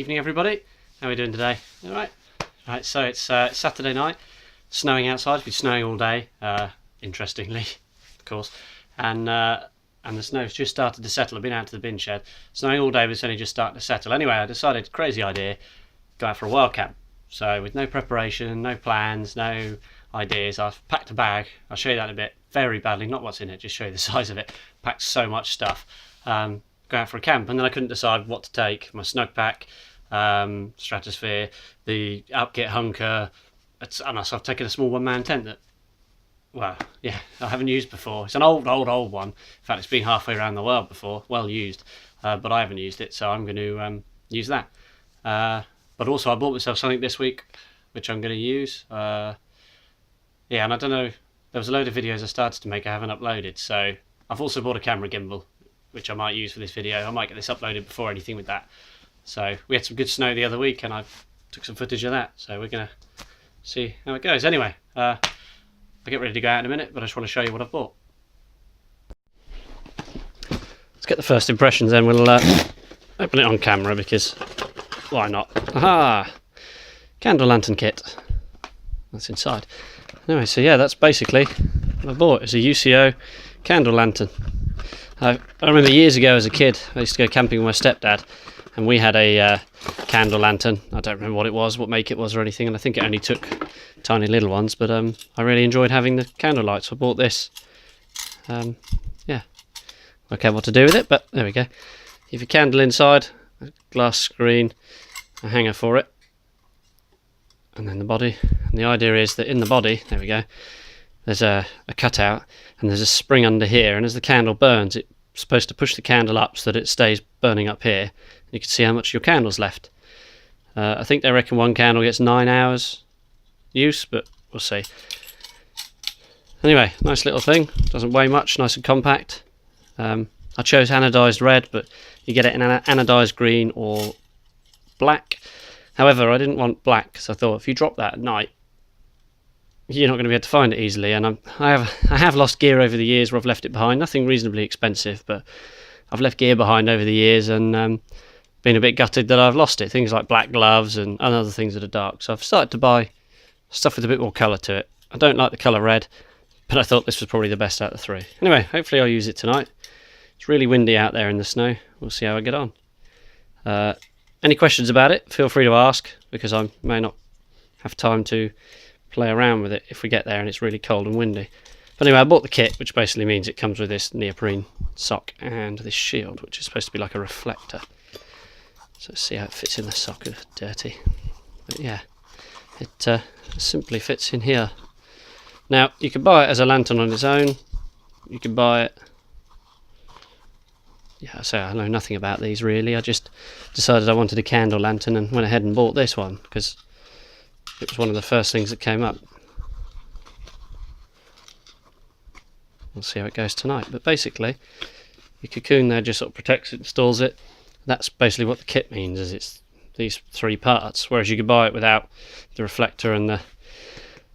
Evening everybody, how are we doing today? Alright, so it's Saturday night, snowing outside. It's been snowing all day, interestingly, of course, and the snow's just started to settle. I've been out to the bin shed, snowing all day, but it's only just starting to settle. Anyway, I decided, crazy idea, go out for a wild camp. So with no preparation, no plans, no ideas, I've packed a bag. I'll show you that in a bit, very badly, not what's in it, just show you the size of it. Packed so much stuff. Go out for a camp, and then I couldn't decide what to take. My snug pack, stratosphere, the Upkit Hunker, and so I've taken a small one-man tent that, well, yeah, I haven't used before. It's an old one. In fact, it's been halfway around the world before, well used, but I haven't used it, so I'm going to use that. But also I bought myself something this week which I'm going to use. Yeah, and I don't know, there was a load of videos I started to make I haven't uploaded, so I've also bought a camera gimbal which I might use for this video. I might get this uploaded before anything with that. So we had some good snow the other week and I took some footage of that, so we're going to see how it goes. Anyway, I'll get ready to go out in a minute, but I just want to show you what I've bought. Let's get the first impressions then. We'll open it on camera because why not? Aha! Candle lantern kit. That's inside. Anyway, so yeah, that's basically what I bought. It's a UCO candle lantern. I remember years ago as a kid, I used to go camping with my stepdad, and we had a candle lantern. I don't remember what it was, what make it was or anything, and I think it only took tiny little ones, but I really enjoyed having the candle light, so I bought this. Yeah, okay, what to do with it, but there we go. You have your candle inside, a glass screen, a hanger for it, and then the body. And the idea is that in the body, there we go, there's a cutout, and there's a spring under here, and as the candle burns, it's supposed to push the candle up so that it stays burning up here. You can see how much your candle's left. I think they reckon one candle gets 9 hours use, but we'll see. Anyway, nice little thing, doesn't weigh much, nice and compact. I chose anodised red, but you get it in anodised green or black. However, I didn't want black because I thought if you drop that at night, you're not going to be able to find it easily. And I have lost gear over the years where I've left it behind. Nothing reasonably expensive, but I've left gear behind over the years and been a bit gutted that I've lost it. Things like black gloves and other things that are dark. So I've started to buy stuff with a bit more colour to it. I don't like the colour red, but I thought this was probably the best out of the three. Anyway, hopefully I'll use it tonight. It's really windy out there in the snow. We'll see how I get on. Any questions about it, feel free to ask, because I may not have time to play around with it if we get there and it's really cold and windy. But anyway, I bought the kit, which basically means it comes with this neoprene sock and this shield, which is supposed to be like a reflector. So let's see how it fits in the sock. It's dirty, but yeah, it simply fits in here. Now you can buy it as a lantern on its own. You can buy it, yeah, so I know nothing about these really. I just decided I wanted a candle lantern and went ahead and bought this one because it was one of the first things that came up. We'll see how it goes tonight. But basically, your cocoon there just sort of protects it and stores it. That's basically what the kit means, is it's these three parts. Whereas you could buy it without the reflector and the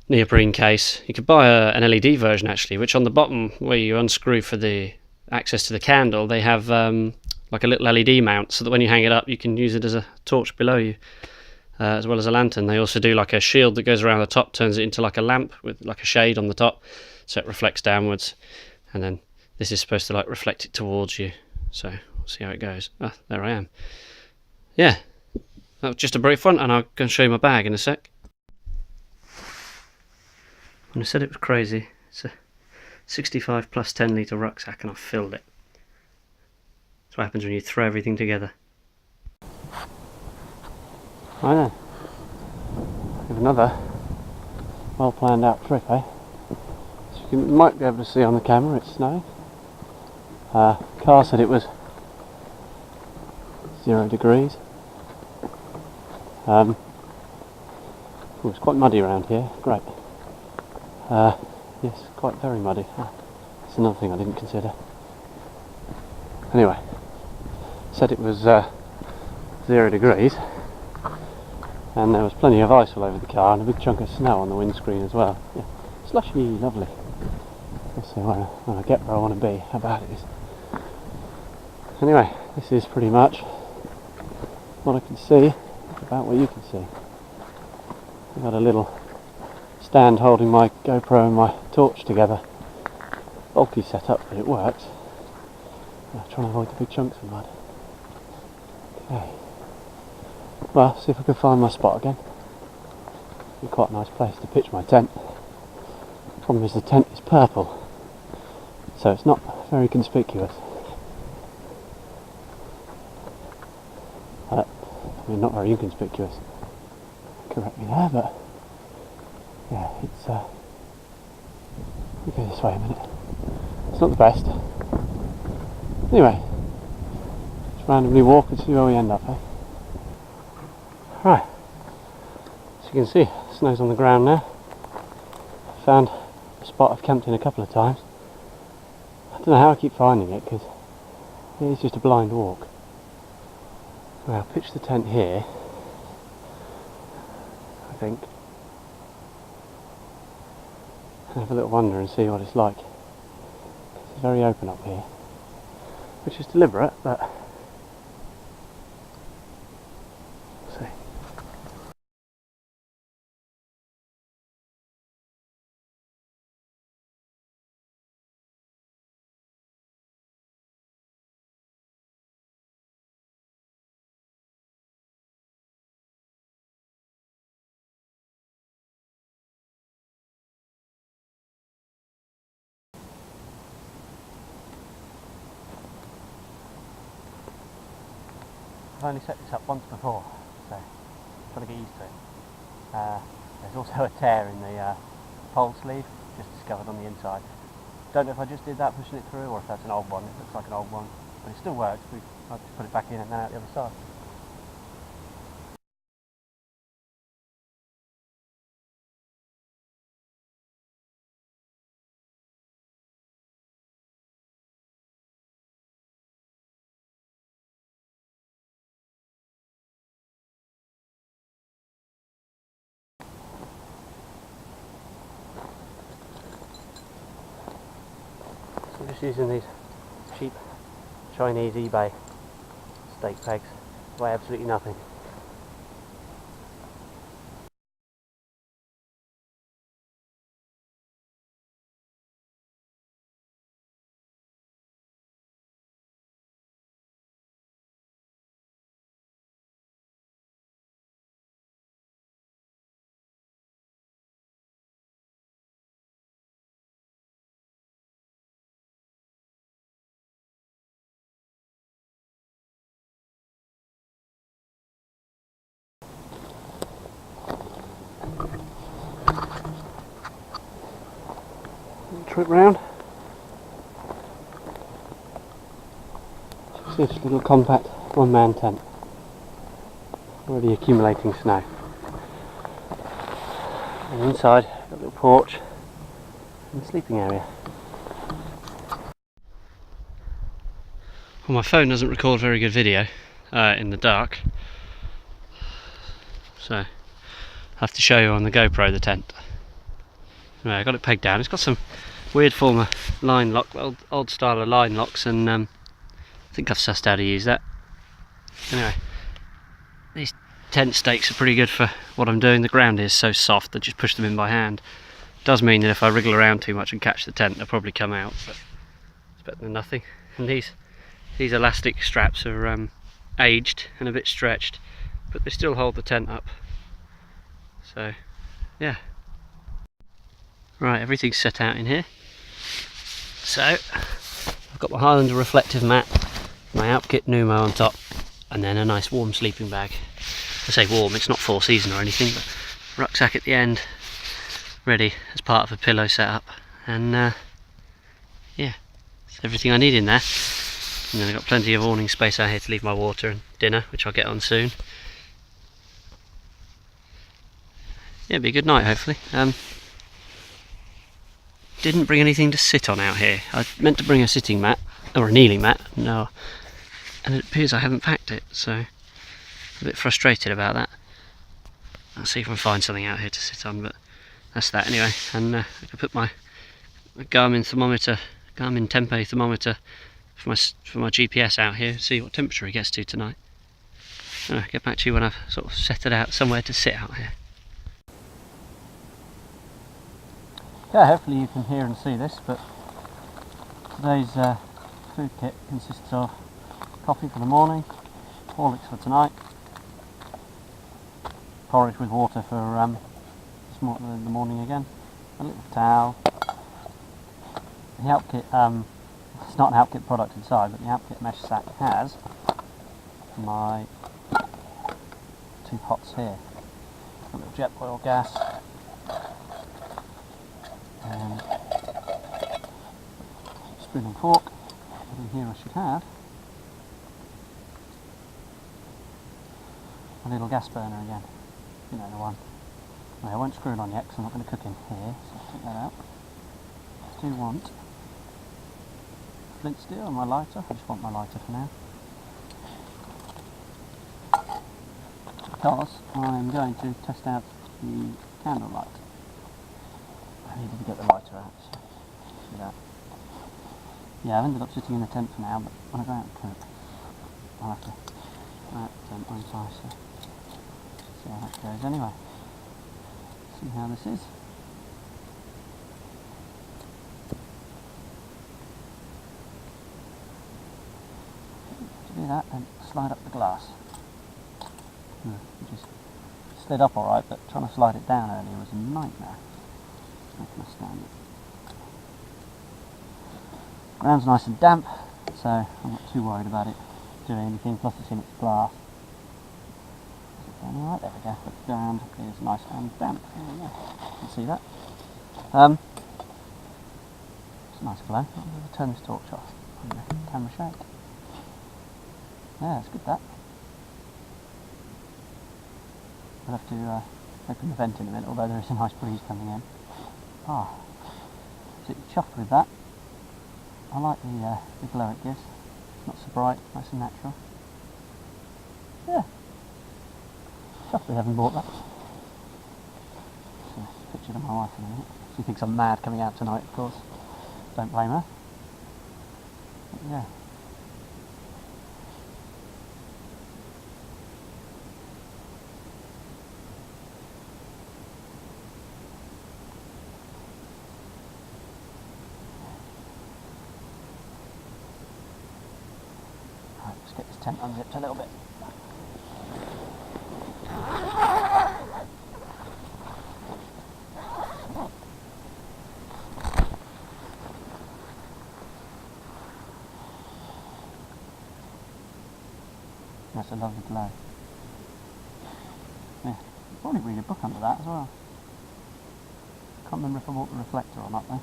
neoprene case. You could buy an LED version actually, which on the bottom where you unscrew for the access to the candle, they have like a little LED mount so that when you hang it up you can use it as a torch below you. As well as a lantern. They also do like a shield that goes around the top, turns it into like a lamp with like a shade on the top, so it reflects downwards, and then this is supposed to like reflect it towards you. So we'll see how it goes. Ah, there I am. Yeah, that was just a brief one, and I'll go and show you my bag in a sec. When I said it was crazy, it's a 65 plus 10 litre rucksack, and I've filled it. That's what happens when you throw everything together. I know. We have another well planned out trip, eh? So you might be able to see on the camera it's snowing. Car said it was 0 degrees. Oh, it's quite muddy around here, great. Yes, quite very muddy. That's another thing I didn't consider. Anyway, said it was 0 degrees. And there was plenty of ice all over the car and a big chunk of snow on the windscreen as well. Yeah, slushy, lovely. We'll see when I get where I want to be, how bad it is. Anyway, this is pretty much what I can see, about what you can see. I've got a little stand holding my GoPro and my torch together. Bulky setup, but it works. I'm trying to avoid the big chunks of mud. Okay. Well, see if I can find my spot again. It'd be quite a nice place to pitch my tent. Problem is the tent is purple, so it's not very conspicuous. I mean, not very inconspicuous. Correct me there, but yeah, it's I'll go this way a minute. It's not the best. Anyway, just randomly walk and see where we end up, eh? Right, as you can see, snow's on the ground now. Found a spot I've camped in a couple of times. I don't know how I keep finding it, because it is just a blind walk. Well, I'll pitch the tent here, I think, and have a little wander and see what it's like. It's very open up here, which is deliberate, but we'll see. I've only set this up once before, so I've got to get used to it. There's also a tear in the pole sleeve, just discovered on the inside. Don't know if I just did that pushing it through, or if that's an old one. It looks like an old one, but it still works. I'll just put it back in and then out the other side. So I'm just using these cheap Chinese eBay stake pegs. Weigh absolutely nothing. Trip round. See this little compact one-man tent. Already accumulating snow. And inside, got a little porch and a sleeping area. Well, my phone doesn't record very good video in the dark, so I'll have to show you on the GoPro the tent. Anyway, I got it pegged down. It's got some weird form of line lock, old style of line locks, and I think I've sussed how to use that. Anyway, these tent stakes are pretty good for what I'm doing. The ground is so soft I just push them in by hand. It does mean that if I wriggle around too much and catch the tent, they'll probably come out, but it's better than nothing. And these elastic straps are aged and a bit stretched, but they still hold the tent up. So yeah. Right, everything's set out in here. So I've got my Highlander reflective mat, my Alpkit Numo on top, and then a nice warm sleeping bag. I say warm, it's not 4 season or anything, but rucksack at the end, ready as part of a pillow setup. And yeah, that's everything I need in there. And then I've got plenty of awning space out here to leave my water and dinner, which I'll get on soon. Yeah, it'll be a good night hopefully. Didn't bring anything to sit on out here. I meant to bring a sitting mat, or a kneeling mat, no, and it appears I haven't packed it, so I'm a bit frustrated about that. I'll see if I can find something out here to sit on, but that's that anyway. And I can put my Garmin Tempo thermometer for my GPS out here, see what temperature it gets to tonight. I'll get back to you when I've sort of set it out somewhere to sit out here. Yeah, hopefully you can hear and see this, but today's food kit consists of coffee for the morning, Horlicks for tonight, porridge with water for the morning again, a little towel. The help kit, it's not an help kit product inside, but the help kit mesh sack has my 2 pots here, a little jet oil gas, and spoon and fork. And in here I should have a little gas burner again, you know, the one. Well, I won't screw it on yet because I'm not going to cook in here, so I'll take that out. I do want flint steel and my lighter. I just want my lighter for now, because I'm going to test out the candle light. I needed to get the lighter out, so see that. Yeah, I've ended up sitting in the tent for now, but when I go out and cook, I'll have to turn it on fire, so see how that goes anyway. See how this is. To do that, and slide up the glass. It just slid up alright, but trying to slide it down earlier was a nightmare. Making a stand it. Ground's nice and damp, so I'm not too worried about it doing anything, plus it's in its glass. Is it going alright? There we go, but the ground is nice and damp. There we go. You can see that. It's a nice glow. I'll turn this torch off on the camera shake. Yeah, it's good that. I'll have to open the vent in a minute, although there is a nice breeze coming in. Ah, so chuffed with that. I like the glow it gives. It's not so bright, nice and natural. Yeah, chuffed with having bought that. So, picture of my wife in a minute. She thinks I'm mad coming out tonight, of course. Don't blame her. But yeah. Let's get this tent unzipped a little bit. That's a lovely glow. Yeah, I'll probably read a book under that as well. Can't remember if I bought the reflector or not though.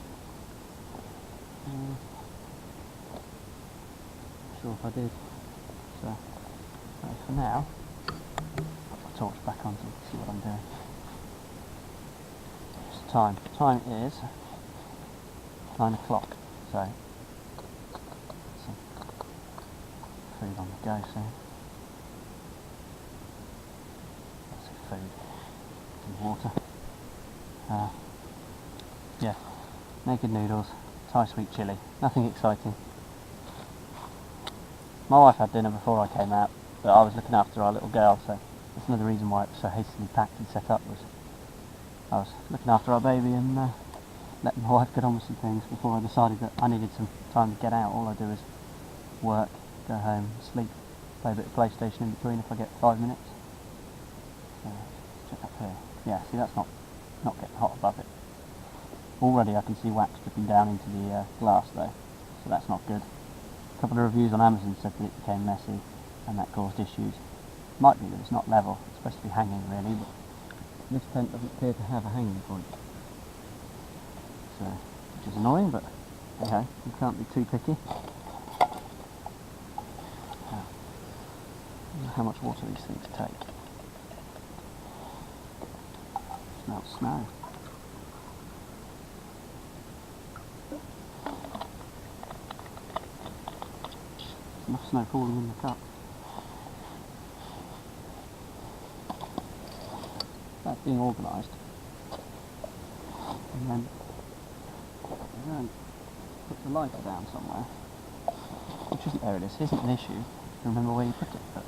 Not sure if I did. So, for now, put the torch back on to see what I'm doing. It's time. Time is 9 o'clock, so some food on the go soon. Lots of food and water. Yeah, naked noodles, Thai sweet chilli, nothing exciting. My wife had dinner before I came out, but I was looking after our little girl, so that's another reason why it was so hastily packed and set up, was I was looking after our baby and letting my wife get on with some things before I decided that I needed some time to get out. All I do is work, go home, sleep, play a bit of PlayStation in between if I get 5 minutes. So, check up here. Yeah, see, that's not getting hot above it. Already I can see wax dripping down into the glass though, so that's not good. A couple of reviews on Amazon said that it became messy and that caused issues. Might be that it's not level, it's supposed to be hanging really, but this tent doesn't appear to have a hanging point. So, which is annoying, but okay, you can't be too picky. Now, I wonder how much water these things take. Smells snow. Enough snow falling in the cup. That's being organised. And then put the lighter down somewhere. Which isn't, there it is, isn't an issue. Remember where you put it, but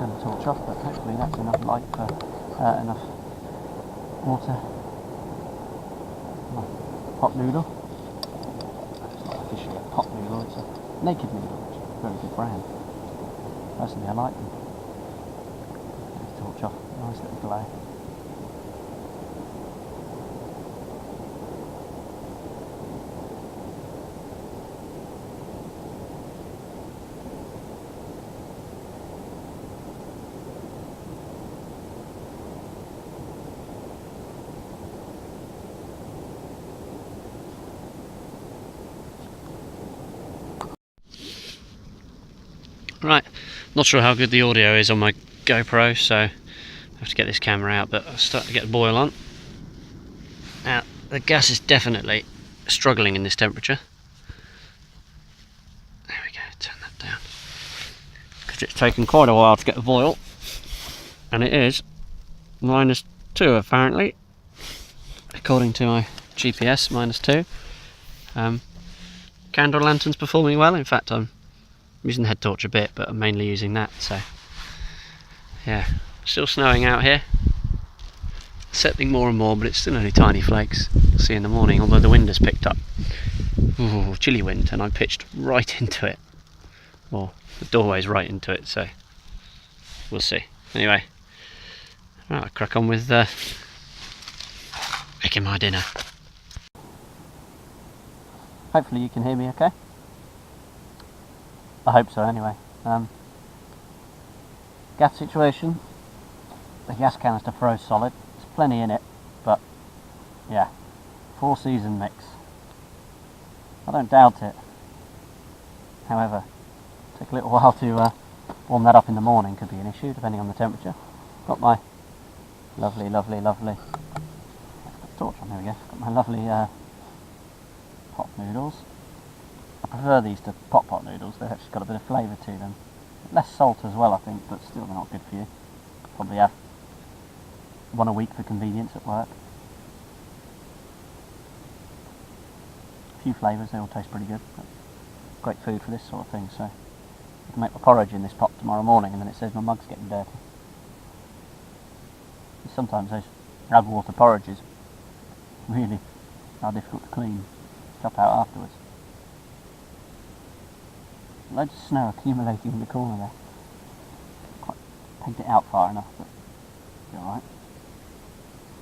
turn the torch off, but hopefully that's enough light for enough water. Pot noodle. It's not officially a pot noodle, it's a naked noodle, which is a very good brand. Personally, I like them. Turn the torch off, nice little glow. Right, not sure how good the audio is on my GoPro, so I have to get this camera out, but I'm starting to get the boil on. Now, the gas is definitely struggling in this temperature. There we go, turn that down. Because it's taken quite a while to get the boil, and it is -2 apparently, according to my GPS, -2. Candle lantern's performing well, in fact I'm using the head torch a bit, but I'm mainly using that, so yeah. Still snowing out here, settling more and more, but it's still only tiny flakes. We'll see in the morning, although the wind has picked up. Ooh, chilly wind, and I pitched right into it. Or the doorway's right into it, so we'll see. Anyway, right, I'll crack on with making my dinner. Hopefully you can hear me okay. I hope so anyway. Gas situation, the gas canister froze solid. There's plenty in it, but yeah, 4-season mix. I don't doubt it. However, take a little while to warm that up in the morning, could be an issue depending on the temperature. Got my lovely torch on, there we go. Got my lovely pot noodles. I prefer these to pot noodles, they've actually got a bit of flavour to them. Less salt as well I think, but still they're not good for you. Probably have one a week for convenience at work. A few flavours, they all taste pretty good. But great food for this sort of thing, so I can make my porridge in this pot tomorrow morning and then it says my mug's getting dirty. And sometimes those rag water porridges really are difficult to clean, chop out afterwards. Loads of snow accumulating in the corner there. Quite pegged it out far enough, but it'll be alright.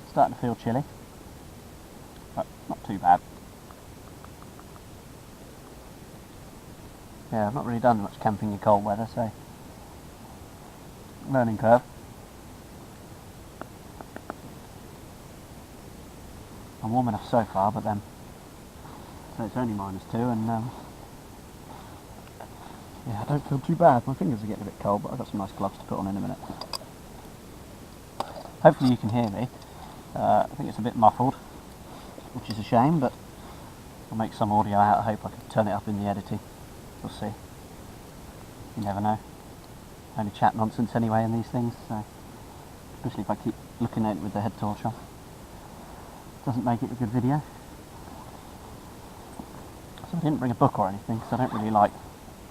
Starting to feel chilly, but not too bad. Yeah, I've not really done much camping in cold weather, so learning curve. I'm warm enough so far, but then so it's only -2, and yeah, I don't feel too bad. My fingers are getting a bit cold, but I've got some nice gloves to put on in a minute. Hopefully you can hear me. I think it's a bit muffled, which is a shame, but I'll make some audio out. I hope I can turn it up in the editing. We'll see. You never know. Only chat nonsense anyway in these things, so especially if I keep looking at it with the head torch on. Doesn't make it a good video. So I didn't bring a book or anything, because I don't really like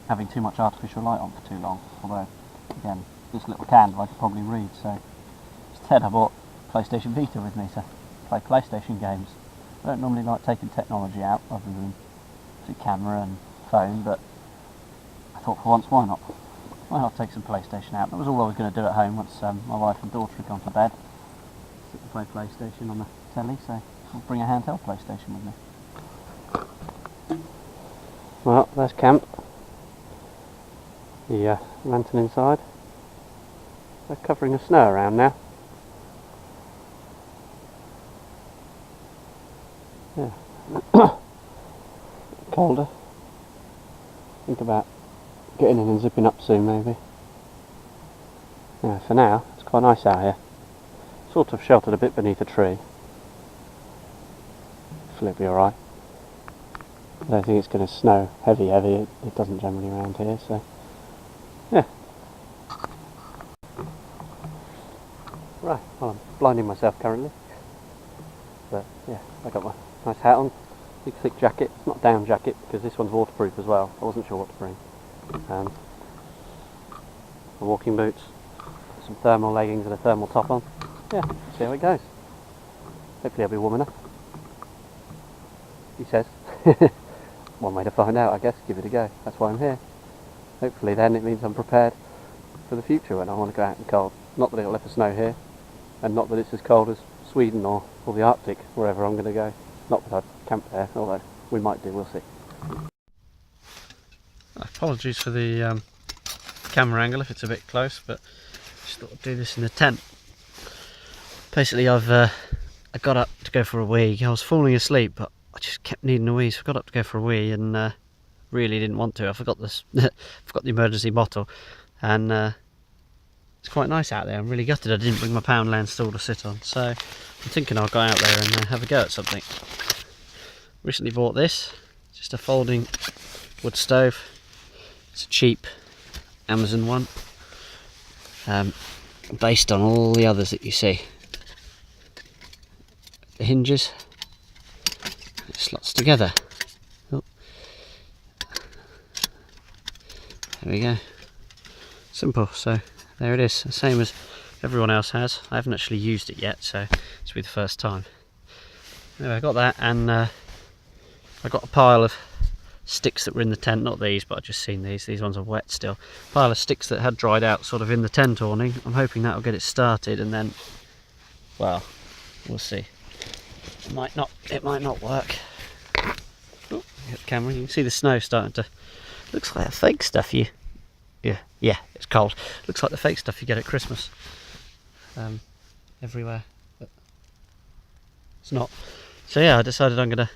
having too much artificial light on for too long, although again this little candle I could probably read, so instead I bought PlayStation Vita with me to play PlayStation games. I don't normally like taking technology out other than the camera and phone, but I thought for once why not? Why not take some PlayStation out? That was all I was going to do at home once my wife and daughter had gone to bed. Sit and play PlayStation on the telly, so I'll bring a handheld PlayStation with me. Well, there's camp. The lantern inside. They're covering the snow around now. Yeah. Colder. Think about getting in and zipping up soon maybe. Yeah, for now it's quite nice out here. Sort of sheltered a bit beneath a tree. Hopefully it'll be alright. I don't think it's going to snow heavy. It doesn't generally around here, so yeah. Right, well I'm blinding myself currently. But yeah, I got my nice hat on. Big thick jacket. It's not a down jacket because this one's waterproof as well. I wasn't sure what to bring. My walking boots. put some thermal leggings and a thermal top on. Yeah, see how it goes. Hopefully I'll be warm enough. He says. One way to find out, I guess. Give it a go. That's why I'm here. Hopefully then it means I'm prepared for the future when I want to go out in cold. Not that it'll ever snow here, and not that it's as cold as Sweden or the Arctic, wherever I'm going to go. Not that I've camped there, although we might do, we'll see. Apologies for the camera angle if it's a bit close, but just thought I'd do this in the tent. Basically I got up to go for a wee. I was falling asleep, but I just kept needing a wee, so I got up to go for a wee and really didn't want to. I forgot this, forgot the emergency bottle, and it's quite nice out there. I'm really gutted I didn't bring my Poundland stool to sit on, so I'm thinking I'll go out there and have a go at something. Recently bought this, just a folding wood stove. It's a cheap Amazon one, based on all the others that you see. The hinges, it slots together. Oh. There we go. Simple. So there it is, same as everyone else has. I haven't actually used it yet, so this will be the first time. Anyway, I got that, and I got a pile of sticks that were in the tent, not these, but I've just seen these ones are wet still. Pile of sticks that had dried out sort of in the tent awning. I'm hoping that'll get it started, and then, well, we'll see. It might not work. Oh, get the camera, you can see the snow starting to, looks like the fake stuff yeah, it's cold. Looks like the fake stuff you get at Christmas. Everywhere, but it's not. So yeah, I decided I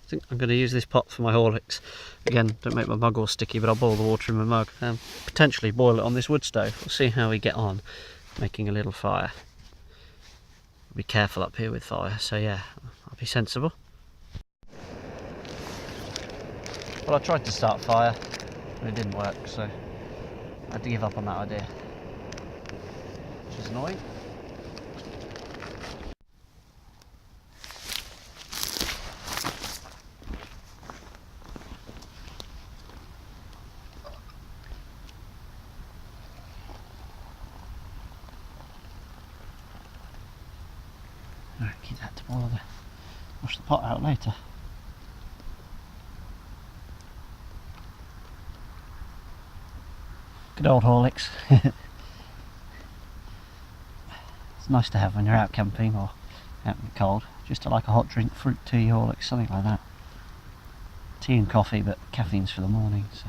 think I'm gonna use this pot for my Horlicks. Again, don't make my mug all sticky, but I'll boil the water in my mug. Potentially boil it on this wood stove. We'll see how we get on making a little fire. Be careful up here with fire, so yeah, I'll be sensible. Well, I tried to start fire, but it didn't work, so I had to give up on that idea, which is annoying. Alright, keep that to boil wash the pot out later. Good old Horlicks. It's nice to have when you're out camping or out in the cold. Just like a hot drink, fruit tea, Horlicks, something like that. Tea and coffee, but caffeine's for the morning, so.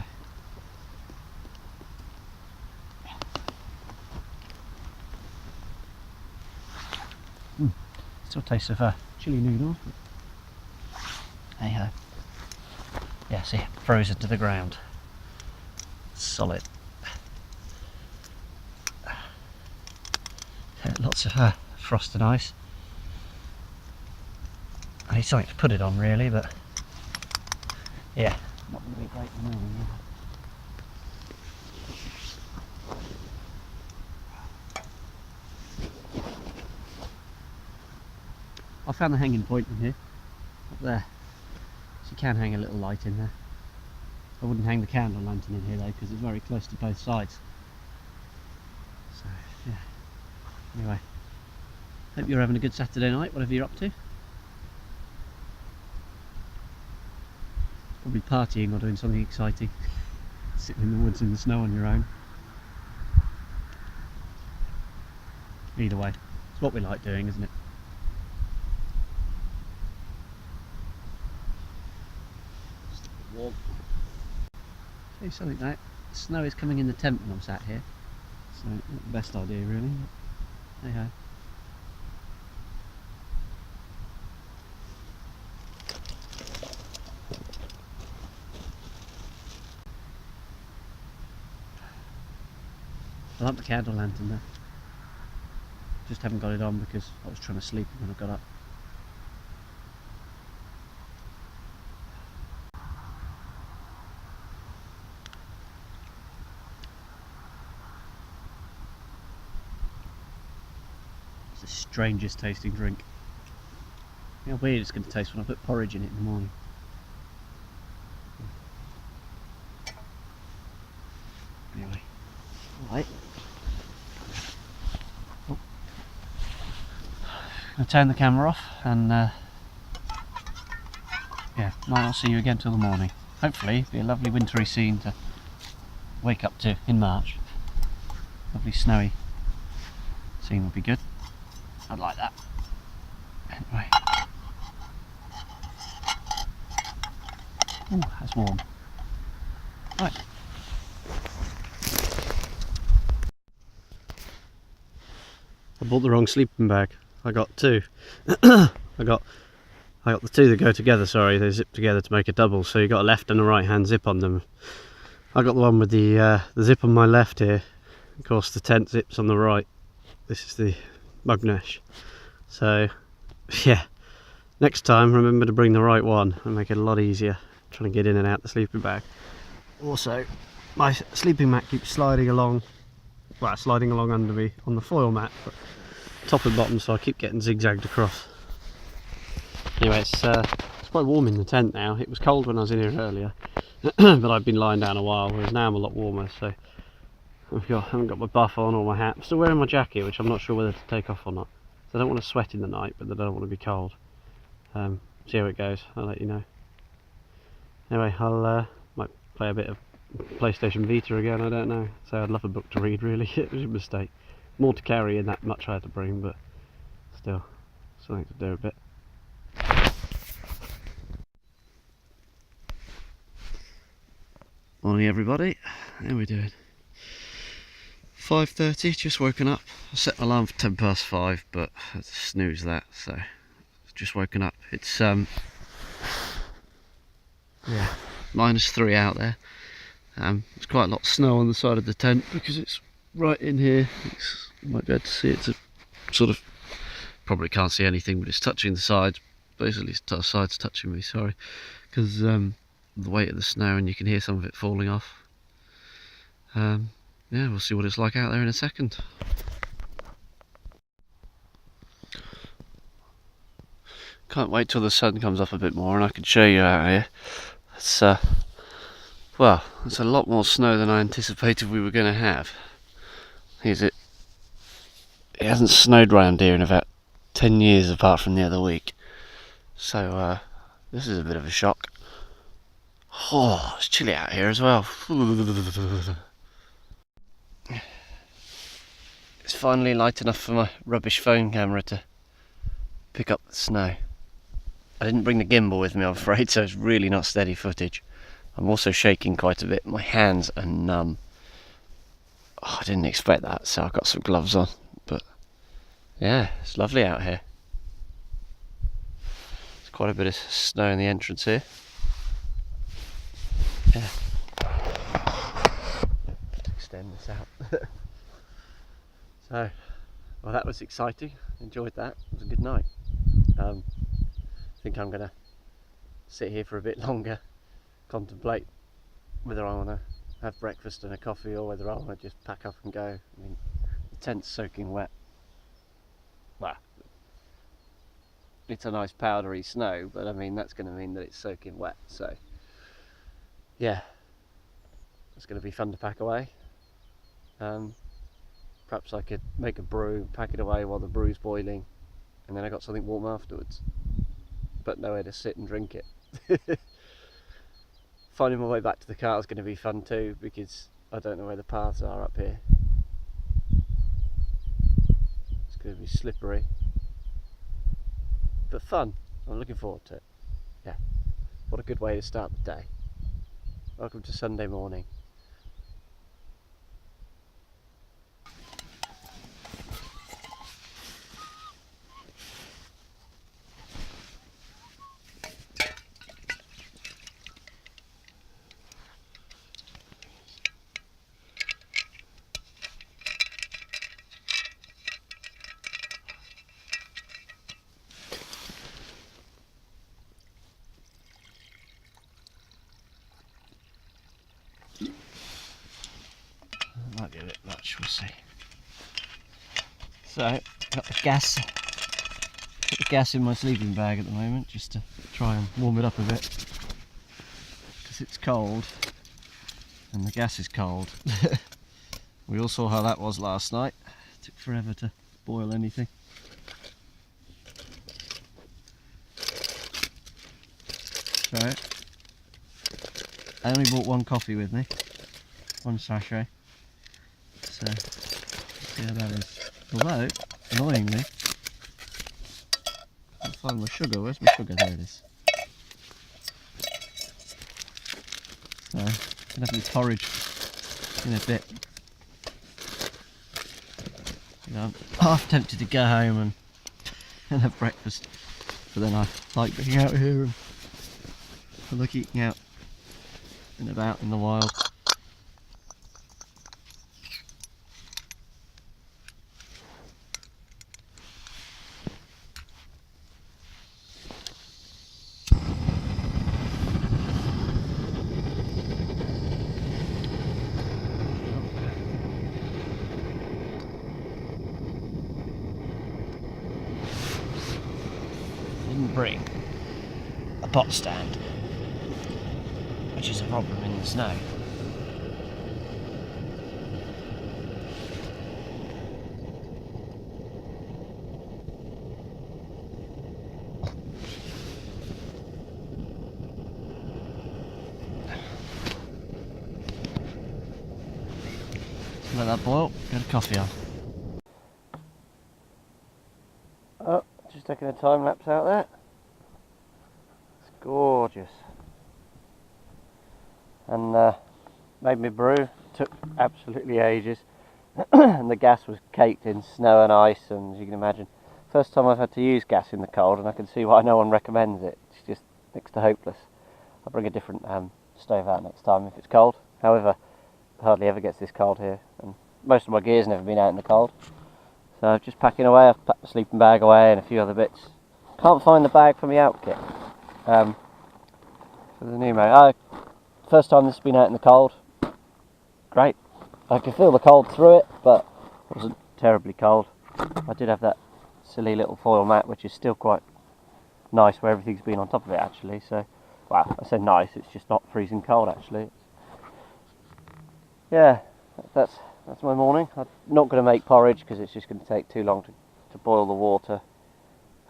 Still tastes of chili noodles. Hey ho. Yeah, see, frozen to the ground. Solid. Lots of frost and ice. I need something to put it on really, but yeah, not going to be great in the morning. I found the hanging point in here, up there, so you can hang a little light in there. I wouldn't hang the candle lantern in here though, because it's very close to both sides. So yeah, anyway, hope you're having a good Saturday night, whatever you're up to. Probably partying or doing something exciting, sitting in the woods in the snow on your own. Either way, it's what we like doing, isn't it? Warm. Tell you something though, the snow is coming in the tent when I'm sat here, so not the best idea really, but hey ho. I like the candle lantern there, just haven't got it on because I was trying to sleep when I got up. The strangest tasting drink. How weird it's going to taste when I put porridge in it in the morning. Anyway, alright. I'll turn the camera off and yeah, might not see you again till the morning. Hopefully it'll be a lovely wintry scene to wake up to in March. Lovely snowy scene would be good. I'd like that. Anyway. Ooh, that's warm. Right. I bought the wrong sleeping bag. I got two. I got the two that go together, sorry, they zip together to make a double, so you got a left and a right hand zip on them. I got the one with the zip on my left here. Of course the tent zips on the right. This is the Mugnesh. So yeah, next time remember to bring the right one and make it a lot easier trying to get in and out the sleeping bag. Also, my sleeping mat keeps sliding along, well, sliding along under me on the foil mat, but top and bottom, so I keep getting zigzagged across. Anyway, it's quite warm in the tent now. It was cold when I was in here earlier, but I've been lying down a while, whereas now I'm a lot warmer, so I haven't got my buff on or my hat. I'm still wearing my jacket, which I'm not sure whether to take off or not. So I don't want to sweat in the night, but I don't want to be cold. See how it goes, I'll let you know. Anyway, I'll might play a bit of PlayStation Vita again, I don't know. So I'd love a book to read, really. It was a mistake. More to carry in that much I had to bring, but still, something to do a bit. Morning everybody, how are we doing? 5:30, just woken up. I set my alarm for 5:10, but I had to snooze that, so just woken up. It's yeah, -3 out there. There's quite a lot of snow on the side of the tent because it's right in here. You might be able to see it's a sort of, probably can't see anything, but it's touching the sides. Basically the sides touching me, sorry, because the weight of the snow, and you can hear some of it falling off. Yeah, we'll see what it's like out there in a second. Can't wait till the sun comes up a bit more and I can show you out here. It's well, it's a lot more snow than I anticipated we were going to have. It hasn't snowed round here in about 10 years apart from the other week. So this is a bit of a shock. Oh, it's chilly out here as well. It's finally light enough for my rubbish phone camera to pick up the snow. I didn't bring the gimbal with me, I'm afraid, so it's really not steady footage. I'm also shaking quite a bit. My hands are numb. Oh, I didn't expect that, so I've got some gloves on. But yeah, it's lovely out here. There's quite a bit of snow in the entrance here. Yeah. Extend this out. So, well, that was exciting. Enjoyed that. It was a good night. I think I'm going to sit here for a bit longer, contemplate whether I want to have breakfast and a coffee or whether I want to just pack up and go. I mean, the tent's soaking wet. Well, it's a nice powdery snow, but I mean that's going to mean that it's soaking wet, so yeah, it's going to be fun to pack away. Perhaps I could make a brew, pack it away while the brew's boiling, and then I got something warm afterwards, but nowhere to sit and drink it. Finding my way back to the car is going to be fun too, because I don't know where the paths are up here. It's going to be slippery, but fun. I'm looking forward to it. Yeah, what a good way to start the day. Welcome to Sunday morning. Might be a bit much, we'll see. So, got the gas in my sleeping bag at the moment, just to try and warm it up a bit, because it's cold and the gas is cold. We all saw how that was last night. It took forever to boil anything. try it. I only bought one coffee with me, one sachet, so let's see how that is. Although, annoyingly, I can't find my sugar. Where's my sugar? There it is. So, I'm gonna have my porridge in a bit. You know, I'm half tempted to go home and have breakfast, but then I like being out here and I like eating out and about in the wild. Didn't bring a pot stand, which is a problem in the snow. Let that boil, get a coffee on. Oh, just taking a time lapse out there. It's gorgeous. And made me brew, took absolutely ages. And the gas was caked in snow and ice, and as you can imagine, first time I've had to use gas in the cold, and I can see why no one recommends it. It's just next to hopeless. I'll bring a different stove out next time if it's cold. However, it hardly ever gets this cold here, and most of my gear's never been out in the cold. So I'm just packing away. I've packed the sleeping bag away and a few other bits. Can't find the bag from the out kit for the new mate. First time this has been out in the cold. Great. I could feel the cold through it, but it wasn't terribly cold. I did have that silly little foil mat, which is still quite nice, where everything's been on top of it actually. So, well, I say nice, it's just not freezing cold actually. Yeah, that's my morning. I'm not going to make porridge because it's just going to take too long to boil the water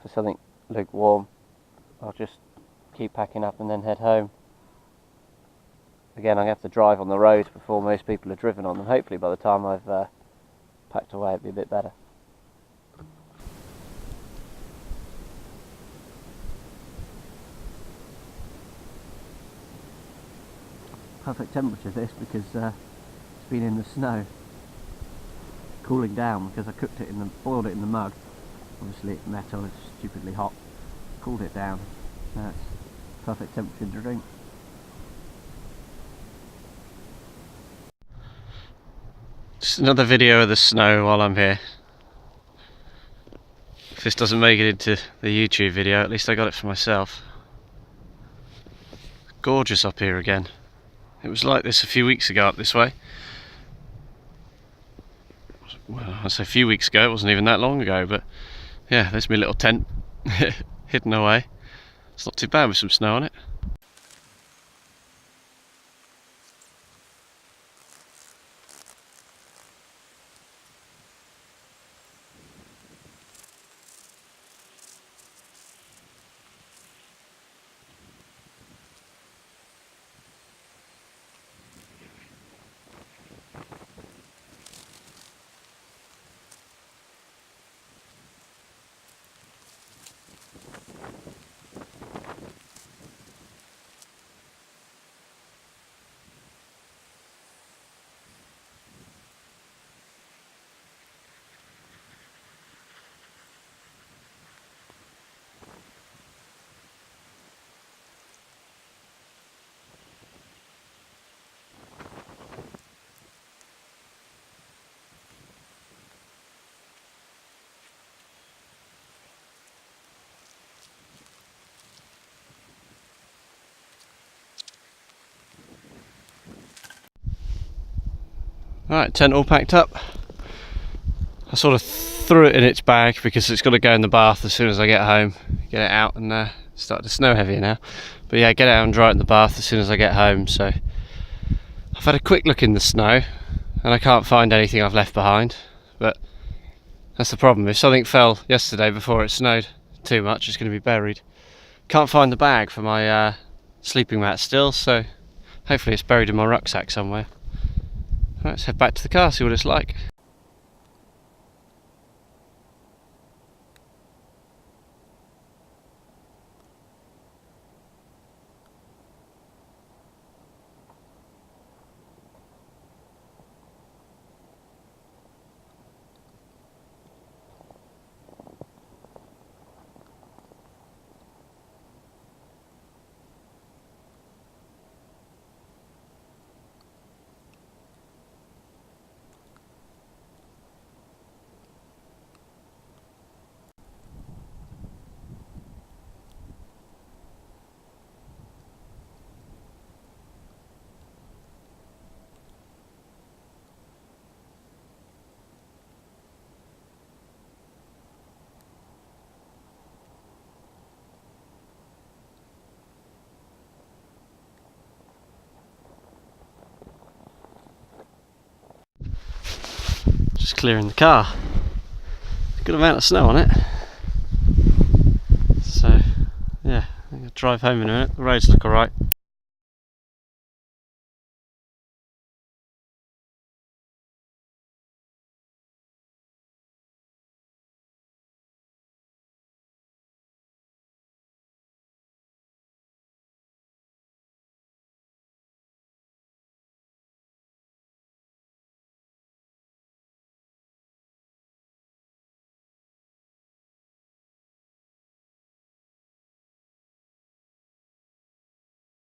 for something lukewarm. I'll just keep packing up and then head home. Again, I'm going to have to drive on the roads before most people are driven on them. Hopefully by the time I've packed away it'll be a bit better. Perfect temperature this, because it's been in the snow, cooling down, because I boiled it in the mug. Obviously it's metal, it's stupidly hot. Cooled it down. Now it's perfect temperature to drink. Just another video of the snow while I'm here. If this doesn't make it into the YouTube video, at least I got it for myself. Gorgeous up here again. It was like this a few weeks ago up this way. Well, I say a few weeks ago, it wasn't even that long ago, but yeah, there's my little tent hidden away. It's not too bad with some snow on it. Right, tent all packed up. I sort of threw it in its bag because it's got to go in the bath as soon as I get home. Get it out, and it's starting to snow heavier now. But yeah, get it out and dry it in the bath as soon as I get home. So I've had a quick look in the snow and I can't find anything I've left behind. But that's the problem. If something fell yesterday before it snowed too much, it's going to be buried. Can't find the bag for my sleeping mat still, so hopefully it's buried in my rucksack somewhere. Let's head back to the car, see what it's like. Just clearing the car. Good amount of snow on it. So yeah, I'm going to drive home in a minute. The roads look alright.